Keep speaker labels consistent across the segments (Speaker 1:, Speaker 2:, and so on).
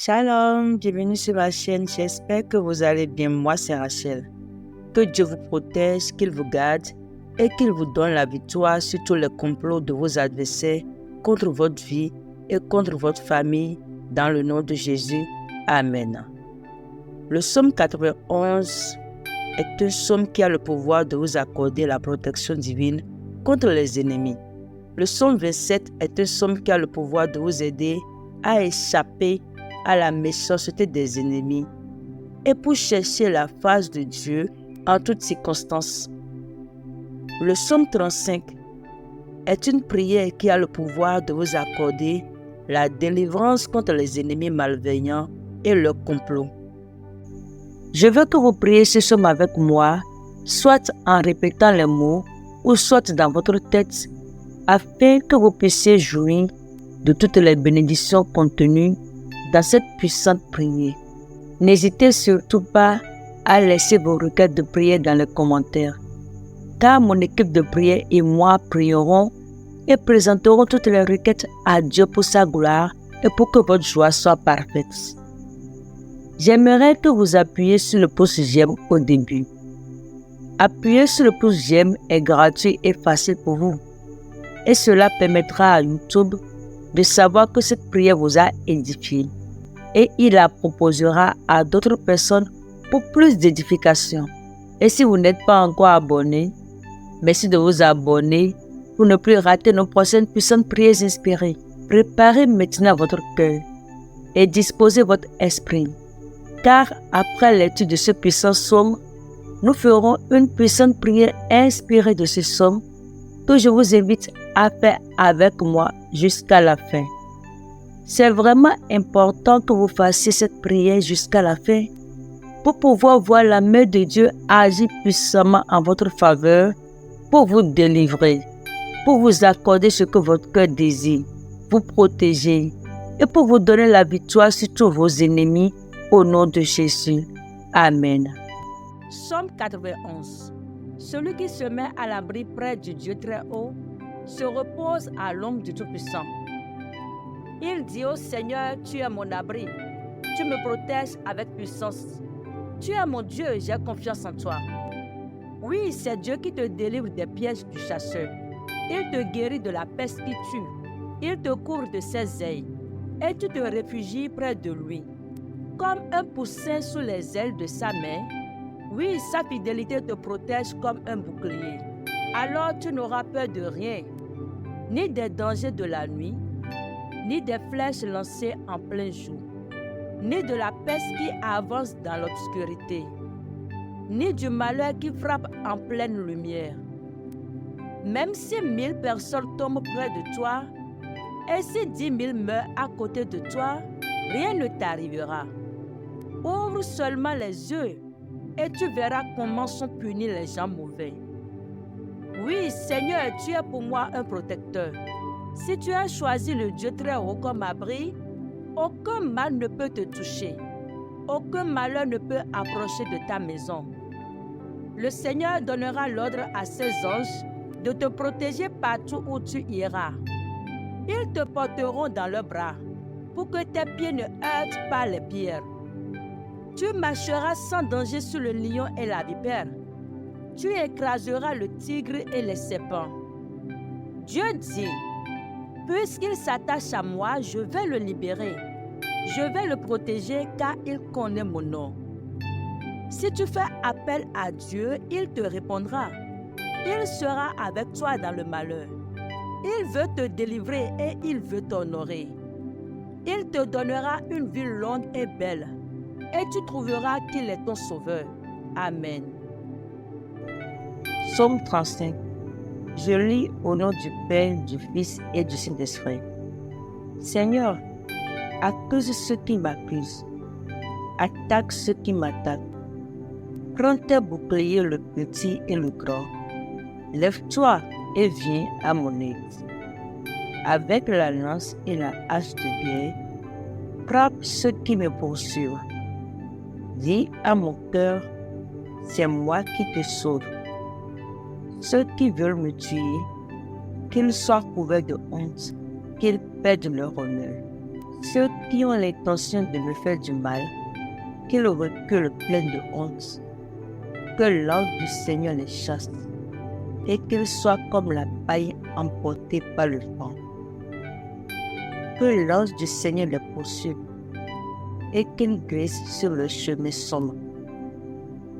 Speaker 1: Shalom, bienvenue sur ma chaîne, j'espère que vous allez bien, moi c'est Rachel. Que Dieu vous protège, qu'il vous garde et qu'il vous donne la victoire sur tous les complots de vos adversaires contre votre vie et contre votre famille, dans le nom de Jésus. Amen. Le psaume 91 est un psaume qui a le pouvoir de vous accorder la protection divine contre les ennemis. Le psaume 27 est un psaume qui a le pouvoir de vous aider à échapper à la méchanceté des ennemis et pour chercher la face de Dieu en toutes circonstances. Le psaume 35 est une prière qui a le pouvoir de vous accorder la délivrance contre les ennemis malveillants et leurs complots. Je veux que vous priez ce psaume avec moi, soit en répétant les mots ou soit dans votre tête, afin que vous puissiez jouir de toutes les bénédictions contenues dans cette puissante prière. N'hésitez surtout pas à laisser vos requêtes de prière dans les commentaires, car mon équipe de prière et moi prierons et présenterons toutes les requêtes à Dieu pour sa gloire et pour que votre joie soit parfaite. J'aimerais que vous appuyiez sur le pouce j'aime au début. Appuyer sur le pouce j'aime est gratuit et facile pour vous, et cela permettra à YouTube de savoir que cette prière vous a édifié et il la proposera à d'autres personnes pour plus d'édification. Et si vous n'êtes pas encore abonné, merci de vous abonner pour ne plus rater nos prochaines puissantes prières inspirées. Préparez maintenant votre cœur et disposez votre esprit, car après l'étude de ce puissant psaume, nous ferons une puissante prière inspirée de ce psaume que je vous invite à faire avec moi jusqu'à la fin. C'est vraiment important que vous fassiez cette prière jusqu'à la fin pour pouvoir voir la main de Dieu agir puissamment en votre faveur, pour vous délivrer, pour vous accorder ce que votre cœur désire, vous protéger et pour vous donner la victoire sur tous vos ennemis au nom de Jésus. Amen. Psaume 91. Celui qui se met à l'abri près du Dieu très haut se repose à l'ombre du Tout-Puissant. Il dit au Seigneur, tu es mon abri, tu me protèges avec puissance. Tu es mon Dieu, j'ai confiance en toi. Oui, c'est Dieu qui te délivre des pièges du chasseur. Il te guérit de la peste qui tue. Il te couvre de ses ailes et tu te réfugies près de lui. Comme un poussin sous les ailes de sa main, oui, sa fidélité te protège comme un bouclier. Alors tu n'auras peur de rien, ni des dangers de la nuit, ni des flèches lancées en plein jour, ni de la peste qui avance dans l'obscurité, ni du malheur qui frappe en pleine lumière. Même si 1000 personnes tombent près de toi, et si 10 000 meurent à côté de toi, rien ne t'arrivera. Ouvre seulement les yeux et tu verras comment sont punis les gens mauvais. Oui, Seigneur, tu es pour moi un protecteur. Si tu as choisi le Dieu très haut comme abri, aucun mal ne peut te toucher. Aucun malheur ne peut approcher de ta maison. Le Seigneur donnera l'ordre à ses anges de te protéger partout où tu iras. Ils te porteront dans leurs bras pour que tes pieds ne heurtent pas les pierres. Tu marcheras sans danger sur le lion et la vipère. Tu écraseras le tigre et les serpents. Dieu dit, puisqu'il s'attache à moi, je vais le libérer. Je vais le protéger car il connaît mon nom. Si tu fais appel à Dieu, il te répondra. Il sera avec toi dans le malheur. Il veut te délivrer et il veut t'honorer. Il te donnera une vie longue et belle. Et tu trouveras qu'il est ton sauveur. Amen. Psaume 35. Je lis au nom du Père, du Fils et du Saint-Esprit. Seigneur, accuse ceux qui m'accusent, attaque ceux qui m'attaquent. Prends tes boucliers, le petit et le grand. Lève-toi et viens à mon aide. Avec la lance et la hache de guerre, frappe ceux qui me poursuivent. Dis à mon cœur, c'est moi qui te sauve. Ceux qui veulent me tuer, qu'ils soient couverts de honte, qu'ils perdent leur honneur. Ceux qui ont l'intention de me faire du mal, qu'ils reculent pleins de honte, que l'ange du Seigneur les chasse, et qu'ils soient comme la paille emportée par le vent. Que l'ange du Seigneur les poursuive, et qu'ils glissent sur le chemin sombre.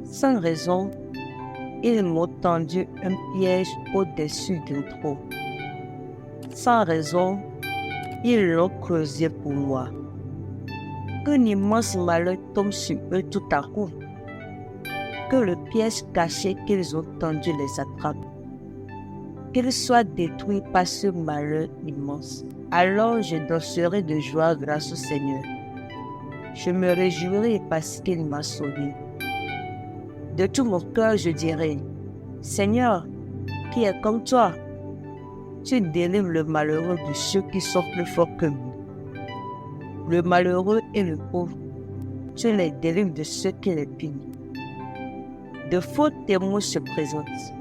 Speaker 1: Sans raison, ils m'ont tendu un piège au-dessus d'un trou. Sans raison, ils l'ont creusé pour moi. Qu'un immense malheur tombe sur eux tout à coup. Que le piège caché qu'ils ont tendu les attrape. Qu'ils soient détruits par ce malheur immense. Alors je danserai de joie grâce au Seigneur. Je me réjouirai parce qu'il m'a sauvé. De tout mon cœur, je dirai, Seigneur, qui est comme toi? Tu délivres le malheureux de ceux qui sont plus forts que nous. Le malheureux et le pauvre, tu les délivres de ceux qui les punissent. De faux témoins se présentent.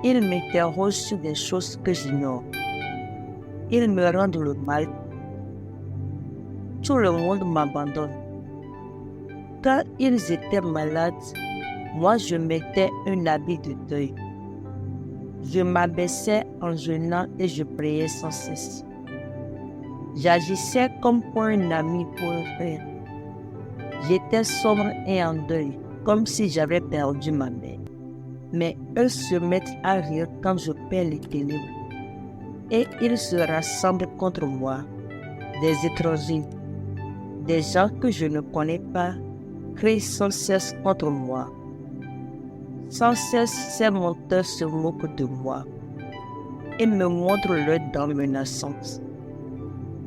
Speaker 1: Ils m'interrogent sur des choses que j'ignore. Ils me rendent le mal. Tout le monde m'abandonne. Quand ils étaient malades, moi je mettais un habit de deuil. Je m'abaissais en jeûnant et je priais sans cesse. J'agissais comme pour un ami, pour un frère. J'étais sombre et en deuil, comme si j'avais perdu ma mère. Mais eux se mettent à rire quand je perds l'équilibre. Et ils se rassemblent contre moi, des étrangers, des gens que je ne connais pas, crient sans cesse contre moi. Sans cesse, ces menteurs se moquent de moi et me montrent leurs dents menaçantes.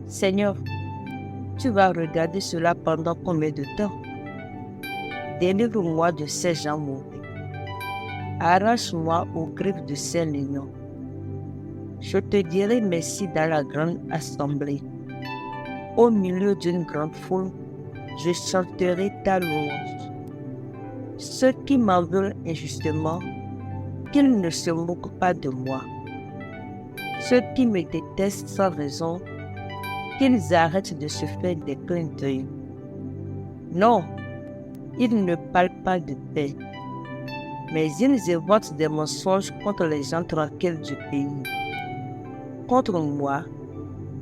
Speaker 1: Seigneur, tu vas regarder cela pendant combien de temps? Délivre-moi de ces gens mauvais. Arrache-moi aux griffes de ces lions. Je te dirai merci dans la grande assemblée. Au milieu d'une grande foule, je chanterai ta louange. Ceux qui m'en veulent injustement, qu'ils ne se moquent pas de moi. Ceux qui me détestent sans raison, qu'ils arrêtent de se faire des clins d'œil. Non, ils ne parlent pas de paix, mais ils évoquent des mensonges contre les gens tranquilles du pays. Contre moi,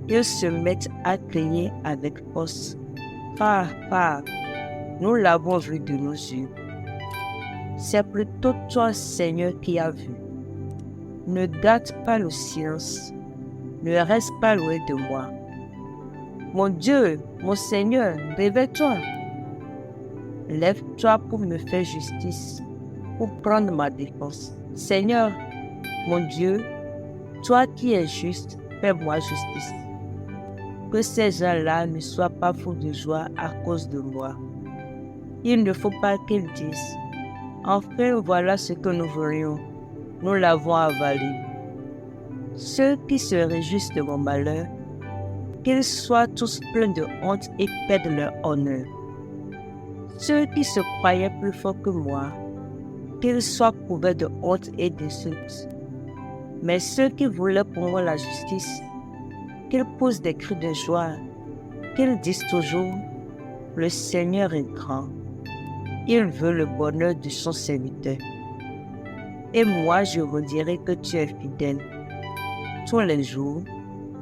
Speaker 1: ils se mettent à crier avec force. Ah, ah, nous l'avons vu de nos yeux. C'est plutôt toi, Seigneur, qui as vu. Ne garde pas le silence. Ne reste pas loin de moi. Mon Dieu, mon Seigneur, réveille-toi. Lève-toi pour me faire justice, pour prendre ma défense. Seigneur, mon Dieu, toi qui es juste, fais-moi justice. Que ces gens-là ne soient pas fous de joie à cause de moi. Il ne faut pas qu'ils disent, enfin voilà ce que nous voulions, nous l'avons avalé. Ceux qui se réjouissent de mon malheur, qu'ils soient tous pleins de honte et perdent leur honneur. Ceux qui se croyaient plus forts que moi, qu'ils soient couverts de honte et d'insultes. Mais ceux qui voulaient pour moi la justice, qu'ils poussent des cris de joie, qu'ils disent toujours, le Seigneur est grand. Il veut le bonheur de son serviteur. Et moi, je redirai que tu es fidèle. Tous les jours,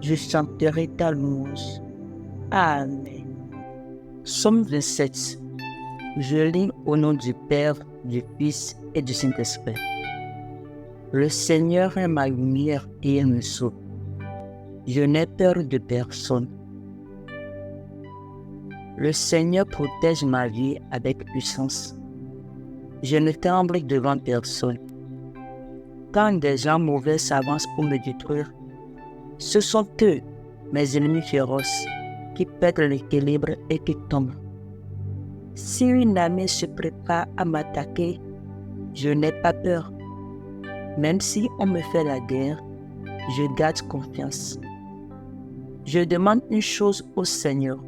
Speaker 1: je chanterai ta louange. Amen. Psaume 27. Je lis au nom du Père, du Fils et du Saint-Esprit. Le Seigneur est ma lumière et il me sauve. Je n'ai peur de personne. Le Seigneur protège ma vie avec puissance. Je ne tremble devant personne. Quand des gens mauvais s'avancent pour me détruire, ce sont eux, mes ennemis féroces, qui perdent l'équilibre et qui tombent. Si une armée se prépare à m'attaquer, je n'ai pas peur. Même si on me fait la guerre, je garde confiance. Je demande une chose au Seigneur.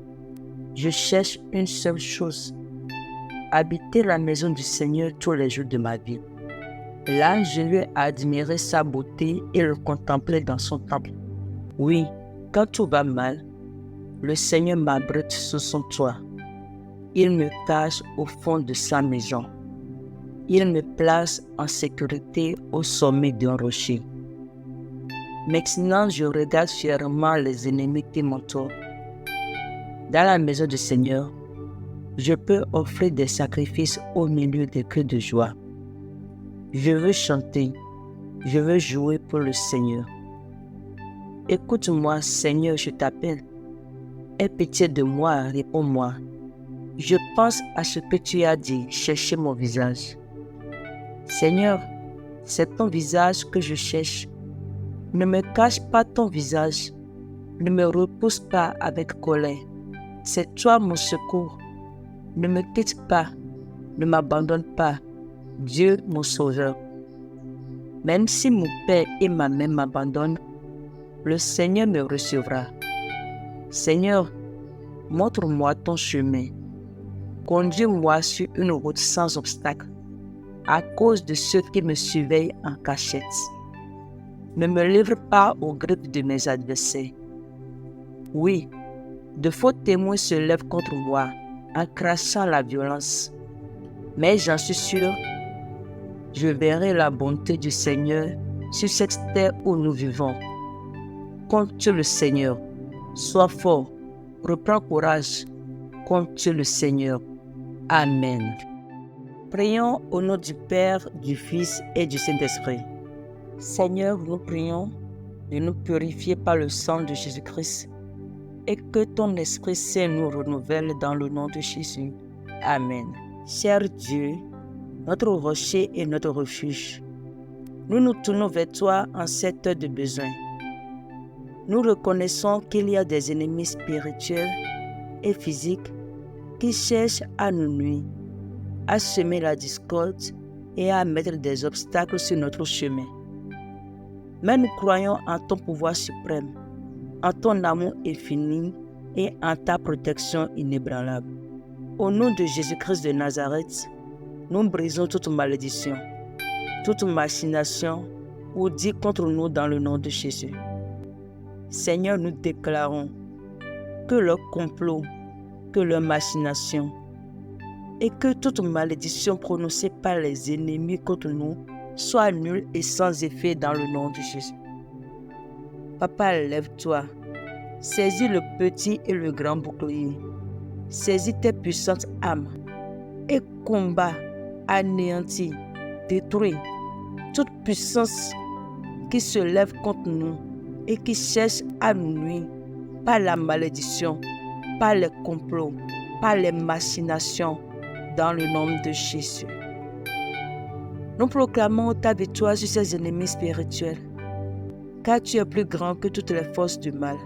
Speaker 1: Je cherche une seule chose, habiter la maison du Seigneur tous les jours de ma vie. Là, je lui admirer sa beauté et le contempler dans son temple. Oui, quand tout va mal, Le Seigneur m'abrite sous son toit. Il me cache au fond de sa maison. Il me place en sécurité au sommet d'un rocher. Maintenant, je regarde fièrement les ennemis qui m'entourent. Dans la maison du Seigneur, je peux offrir des sacrifices au milieu des cris de joie. Je veux chanter, je veux jouer pour le Seigneur. Écoute-moi, Seigneur, je t'appelle. Aie pitié de moi, réponds-moi. Je pense à ce que tu as dit, chercher mon visage. Seigneur, c'est ton visage que je cherche. Ne me cache pas ton visage. Ne me repousse pas avec colère. C'est toi mon secours. Ne me quitte pas. Ne m'abandonne pas. Dieu mon sauveur. Même si mon père et ma mère m'abandonnent, le Seigneur me recevra. Seigneur, montre-moi ton chemin. Conduis-moi sur une route sans obstacle, à cause de ceux qui me surveillent en cachette. Ne me livre pas aux griffes de mes adversaires. Oui, de faux témoins se lèvent contre moi en crachant la violence. Mais j'en suis sûr, je verrai la bonté du Seigneur sur cette terre où nous vivons. Compte sur le Seigneur, sois fort, reprends courage, compte sur le Seigneur. Amen. Prions au nom du Père, du Fils et du Saint-Esprit. Seigneur, nous prions de nous purifier par le sang de Jésus-Christ et que ton Esprit Saint nous renouvelle dans le nom de Jésus. Amen. Cher Dieu, notre rocher et notre refuge, nous nous tournons vers toi en cette heure de besoin. Nous reconnaissons qu'il y a des ennemis spirituels et physiques qui cherchent à nous nuire, à semer la discorde et à mettre des obstacles sur notre chemin. Mais nous croyons en ton pouvoir suprême, en ton amour infini et en ta protection inébranlable. Au nom de Jésus-Christ de Nazareth, nous brisons toute malédiction, toute machination ou dit contre nous dans le nom de Jésus. Seigneur, nous déclarons que leur complot, que leur machination et que toute malédiction prononcée par les ennemis contre nous soit nulle et sans effet dans le nom de Jésus. Papa, lève-toi, saisis le petit et le grand bouclier, saisis tes puissantes âmes et combat, anéantis, détruis toute puissance qui se lève contre nous et qui cherche à nous nuire par la malédiction, par les complots, par les machinations, dans le nom de Jésus. Nous proclamons ta victoire sur ces ennemis spirituels, car tu es plus grand que toutes les forces du mal.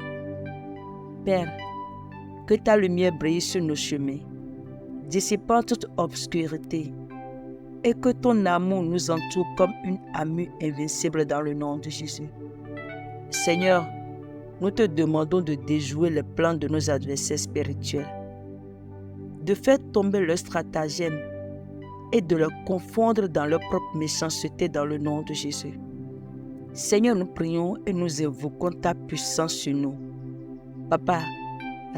Speaker 1: Père, que ta lumière brille sur nos chemins, dissipant toute obscurité, et que ton amour nous entoure comme une armure invincible dans le nom de Jésus. Seigneur, nous te demandons de déjouer les plans de nos adversaires spirituels, de faire tomber leurs stratagèmes et de les confondre dans leur propre méchanceté dans le nom de Jésus. Seigneur, nous prions et nous évoquons ta puissance sur nous. Papa,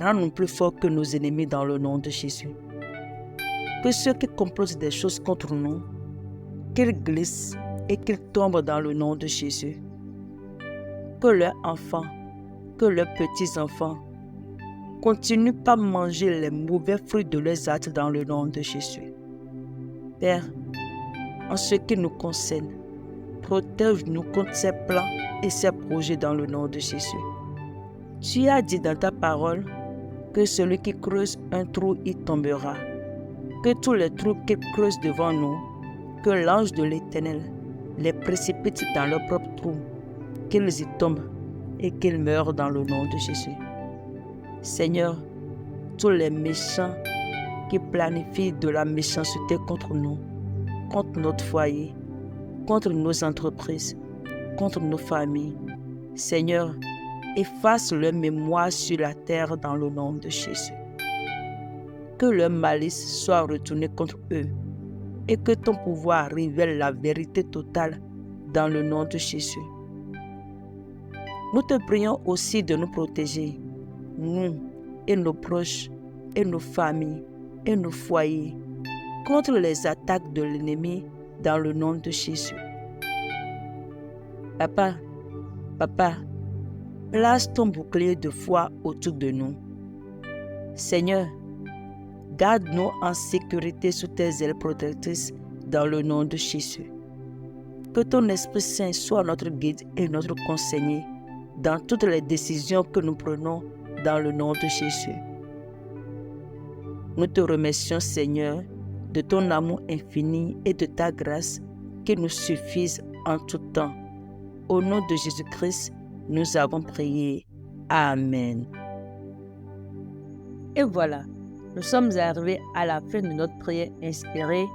Speaker 1: rends-nous plus forts que nos ennemis dans le nom de Jésus. Que ceux qui complotent des choses contre nous, qu'ils glissent et qu'ils tombent dans le nom de Jésus. Que leurs enfants, que leurs petits-enfants continuent par manger les mauvais fruits de leurs actes dans le nom de Jésus. Père, en ce qui nous concerne, protège-nous contre ces plans et ces projets dans le nom de Jésus. Tu as dit dans ta parole que celui qui creuse un trou y tombera, que tous les trous qu'ils creusent devant nous, que l'ange de l'Éternel les précipite dans leur propre trou, qu'ils y tombent et qu'ils meurent dans le nom de Jésus. Seigneur, tous les méchants qui planifient de la méchanceté contre nous, contre notre foyer, contre nos entreprises, contre nos familles, Seigneur, efface leur mémoire sur la terre dans le nom de Jésus. Que leur malice soit retournée contre eux et que ton pouvoir révèle la vérité totale dans le nom de Jésus. Nous te prions aussi de nous protéger, nous, et nos proches et nos familles et nos foyers contre les attaques de l'ennemi dans le nom de Jésus. Papa, place ton bouclier de foi autour de nous. Seigneur, garde-nous en sécurité sous tes ailes protectrices dans le nom de Jésus. Que ton Esprit Saint soit notre guide et notre conseiller dans toutes les décisions que nous prenons dans le nom de Jésus. Nous te remercions, Seigneur, de ton amour infini et de ta grâce qui nous suffisent en tout temps. Au nom de Jésus-Christ, nous avons prié. Amen. Et voilà, nous sommes arrivés à la fin de notre prière inspirée.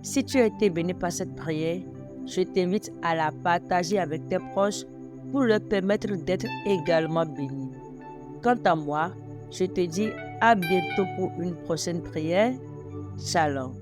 Speaker 1: Si tu as été béni par cette prière, je t'invite à la partager avec tes proches pour leur permettre d'être également bénis. Quant à moi, je te dis à bientôt pour une prochaine prière. Shalom.